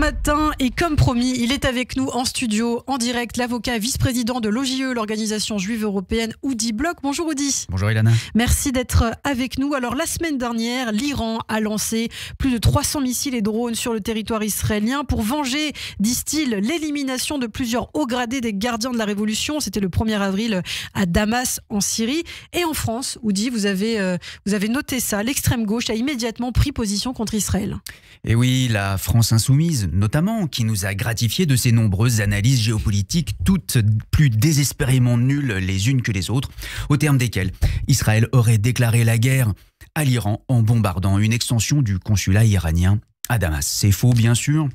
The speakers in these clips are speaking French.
matin et comme promis, il est avec nous en studio, en direct, l'avocat vice-président de l'OJE, l'organisation juive européenne, Udi Bloch. Bonjour Udi. Bonjour Ilana. Merci d'être avec nous. Alors la semaine dernière, l'Iran a lancé plus de 300 missiles et drones sur le territoire israélien pour venger, disent-ils, l'élimination de plusieurs hauts gradés des gardiens de la révolution. C'était le 1er avril à Damas en Syrie. Et en France, Udi, vous avez noté ça, l'extrême gauche a immédiatement pris position contre Israël. Et oui, la France insoumise, notamment, qui nous a gratifié de ses nombreuses analyses géopolitiques, toutes plus désespérément nulles les unes que les autres, au terme desquelles Israël aurait déclaré la guerre à l'Iran en bombardant une extension du consulat iranien à Damas. C'est faux, bien sûr.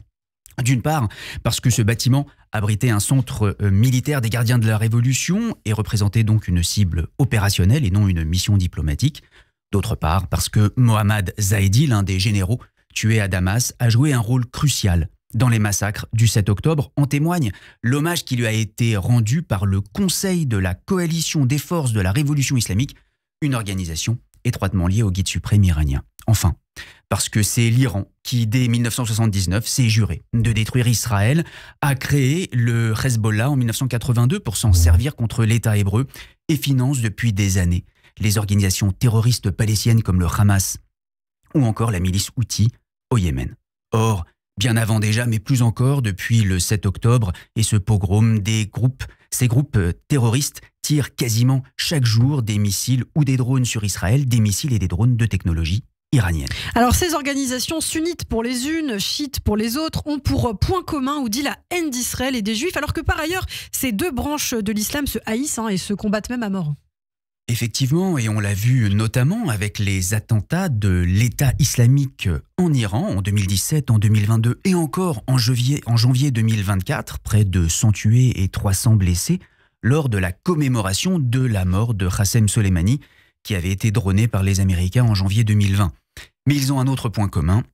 D'une part, parce que ce bâtiment abritait un centre militaire des gardiens de la Révolution et représentait donc une cible opérationnelle et non une mission diplomatique. D'autre part, parce que Mohammad Zahedi, l'un des généraux tué à Damas, a joué un rôle crucial dans les massacres du 7 octobre. En témoigne l'hommage qui lui a été rendu par le Conseil de la coalition des forces de la révolution islamique, une organisation étroitement liée au guide suprême iranien. Enfin, parce que c'est l'Iran qui, dès 1979, s'est juré de détruire Israël, a créé le Hezbollah en 1982 pour s'en servir contre l'État hébreu et finance depuis des années les organisations terroristes palestiniennes comme le Hamas ou encore la milice Houthi au Yémen. Or, bien avant déjà, mais plus encore depuis le 7 octobre et ce pogrom, ces groupes terroristes tirent quasiment chaque jour des missiles ou des drones sur Israël, des missiles et des drones de technologie iranienne. Alors ces organisations sunnites pour les unes, chiites pour les autres, ont pour point commun, ou dit la haine d'Israël et des Juifs, alors que par ailleurs, ces deux branches de l'islam se haïssent et se combattent même à mort. Effectivement, et on l'a vu notamment avec les attentats de l'État islamique en Iran en 2017, en 2022 et encore en janvier 2024, près de 100 tués et 300 blessés lors de la commémoration de la mort de Qassem Soleimani qui avait été droné par les Américains en janvier 2020. Mais ils ont un autre point commun,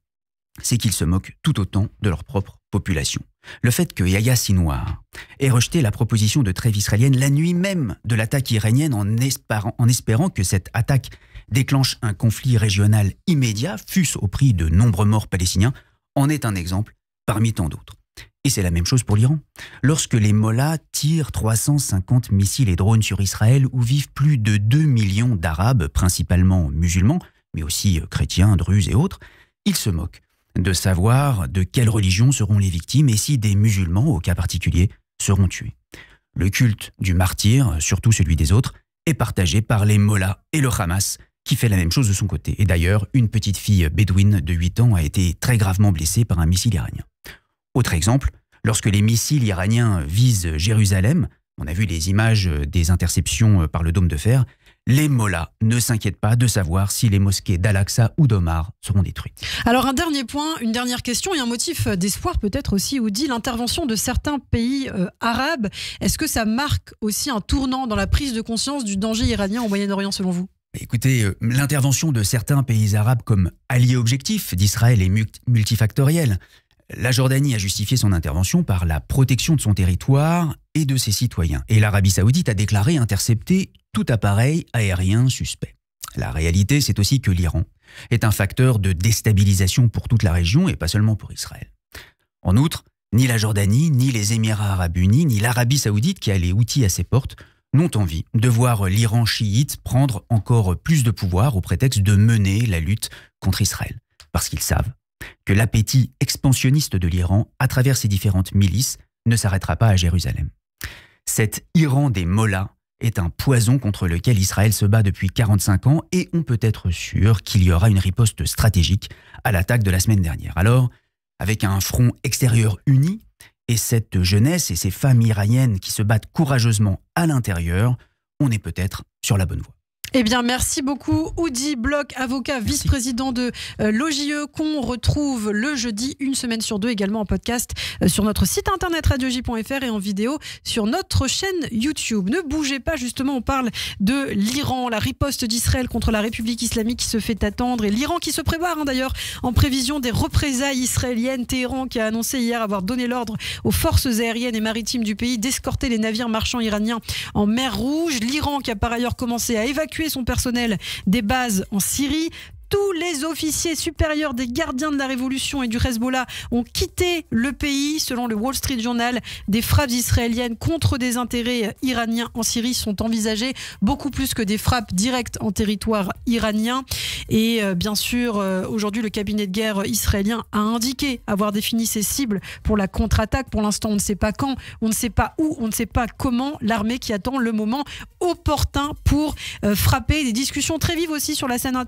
c'est qu'ils se moquent tout autant de leur propre population. Le fait que Yahya Sinwar ait rejeté la proposition de trêve israélienne la nuit même de l'attaque iranienne en espérant que cette attaque déclenche un conflit régional immédiat, fût-ce au prix de nombreux morts palestiniens, en est un exemple parmi tant d'autres. Et c'est la même chose pour l'Iran. Lorsque les mollahs tirent 350 missiles et drones sur Israël où vivent plus de 2 millions d'Arabes, principalement musulmans, mais aussi chrétiens, druzes et autres, ils se moquent de savoir de quelle religion seront les victimes et si des musulmans, au cas particulier, seront tués. Le culte du martyr, surtout celui des autres, est partagé par les mollahs et le Hamas, qui fait la même chose de son côté. Et d'ailleurs, une petite fille bédouine de 8 ans a été très gravement blessée par un missile iranien. Autre exemple, lorsque les missiles iraniens visent Jérusalem, on a vu les images des interceptions par le dôme de fer, les mollahs ne s'inquiètent pas de savoir si les mosquées d'Al-Aqsa ou d'Omar seront détruites. Alors un dernier point, une dernière question et un motif d'espoir peut-être aussi, Udi, l'intervention de certains pays arabes. Est-ce que ça marque aussi un tournant dans la prise de conscience du danger iranien au Moyen-Orient selon vous ? Écoutez, l'intervention de certains pays arabes comme alliés objectifs d'Israël est multifactorielle. La Jordanie a justifié son intervention par la protection de son territoire et de ses citoyens. Et l'Arabie saoudite a déclaré intercepter tout appareil aérien suspect. La réalité, c'est aussi que l'Iran est un facteur de déstabilisation pour toute la région et pas seulement pour Israël. En outre, ni la Jordanie, ni les Émirats arabes unis, ni l'Arabie saoudite qui a les Houthis à ses portes n'ont envie de voir l'Iran chiite prendre encore plus de pouvoir au prétexte de mener la lutte contre Israël. Parce qu'ils savent que l'appétit expansionniste de l'Iran, à travers ses différentes milices, ne s'arrêtera pas à Jérusalem. Cet Iran des mollahs est un poison contre lequel Israël se bat depuis 45 ans et on peut être sûr qu'il y aura une riposte stratégique à l'attaque de la semaine dernière. Alors, avec un front extérieur uni et cette jeunesse et ces femmes iraniennes qui se battent courageusement à l'intérieur, on est peut-être sur la bonne voie. Eh bien, merci beaucoup, Udi Bloch, avocat, vice-président de l'OJE, qu'on retrouve le jeudi, une semaine sur deux, également en podcast sur notre site internet radioj.fr et en vidéo sur notre chaîne YouTube. Ne bougez pas, justement, on parle de l'Iran, la riposte d'Israël contre la République islamique qui se fait attendre et l'Iran qui se prépare d'ailleurs en prévision des représailles israéliennes. Téhéran qui a annoncé hier avoir donné l'ordre aux forces aériennes et maritimes du pays d'escorter les navires marchands iraniens en mer Rouge. L'Iran qui a par ailleurs commencé à évacuer son personnel des bases en Syrie. Tous les officiers supérieurs des gardiens de la révolution et du Hezbollah ont quitté le pays. Selon le Wall Street Journal, des frappes israéliennes contre des intérêts iraniens en Syrie sont envisagées, beaucoup plus que des frappes directes en territoire iranien. Et bien sûr, aujourd'hui, le cabinet de guerre israélien a indiqué avoir défini ses cibles pour la contre-attaque. Pour l'instant, on ne sait pas quand, on ne sait pas où, on ne sait pas comment. L'armée qui attend le moment opportun pour frapper. Des discussions très vives aussi sur la scène internationale